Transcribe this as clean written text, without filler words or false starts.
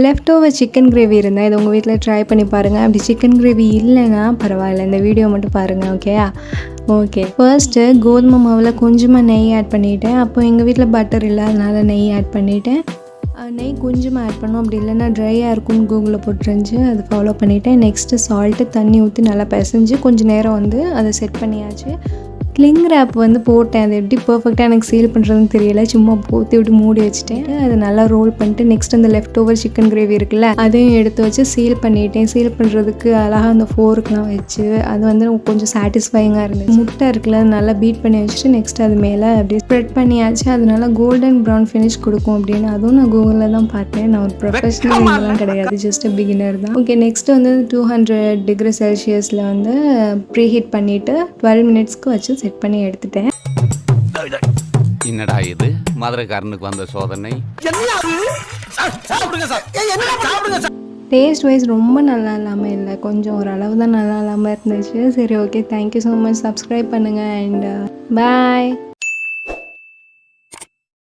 Left over chicken gravy இருந்தால் இதை உங்கள் வீட்டில் ட்ரை பண்ணி பாருங்கள். அப்படி சிக்கன் கிரேவி இல்லைன்னா பரவாயில்ல, இந்த வீடியோ மட்டும் பாருங்கள். ஓகேயா? ஓகே, ஃபர்ஸ்ட்டு கோதுமை மாவில் கொஞ்சமாக நெய் ஆட் பண்ணிவிட்டேன். அப்போ எங்கள் வீட்டில் பட்டர் இல்லை, அதனால் நெய் ஆட் பண்ணிவிட்டேன். நெய் கொஞ்சமாக ஆட் பண்ணோம், அப்படி இல்லைன்னா ட்ரையாக இருக்கும்னு கூகுளில் போட்டுருந்துச்சு, அது ஃபாலோ பண்ணிவிட்டேன். நெக்ஸ்ட்டு சால்ட்டு தண்ணி ஊற்றி நல்லா பிசைஞ்சு கொஞ்சம் நேரம் அதை செட் பண்ணியாச்சு. கிளிங் ரேப் போட்டேன். அது எப்படி பர்ஃபெக்டாக எனக்கு சீல் பண்ணுறதுன்னு தெரியல. சும்மா போற்றி விட்டு மூடி வச்சுட்டேன். அதை நல்லா ரோல் பண்ணிட்டு நெக்ஸ்ட் அந்த லெஃப்ட் ஓவர் சிக்கன் கிரேவி இருக்குல்ல, அதையும் எடுத்து வச்சு சீல் பண்ணிட்டேன். சீல் பண்ணுறதுக்கு அழகாக அந்த ஃபோர்க்லாம் வச்சு அது கொஞ்சம் சாட்டிஸ்ஃபைங்காக இருந்துச்சு. முட்டை இருக்குல்ல, அது நல்லா பீட் பண்ணி வச்சுட்டு நெக்ஸ்ட் அது மேலே அப்படியே ஸ்ப்ரெட் பண்ணியாச்சு. அதனால கோல்டன் ப்ரௌன் ஃபினிஷ் கொடுக்கும் அப்படின்னு அதுவும் நான் கூகுளில் தான் பார்த்தேன். நான் ஒரு ப்ரொஃபஷனல்லாம் கிடையாது, ஜஸ்ட் பிகினர் தான். ஓகே, நெக்ஸ்ட் 200 டிகிரி செல்சியஸில் ப்ரீ ஹீட் பண்ணிவிட்டு 12 மினிட்ஸ்க்கு வச்சு செட் பண்ணி எடுத்துட்டேன். என்னடா இது மதுரைக்காரனுக்கு வந்த சோதனை? டேஸ்ட் வைஸ் ரொம்ப நல்லா இல்லாமல் இல்லை, கொஞ்சம் ஓரளவு தான் நல்லா இல்லாமல் இருந்துச்சு. சரி, okay, thank you so much. Subscribe பண்ணுங்கள் அண்ட் பாய்.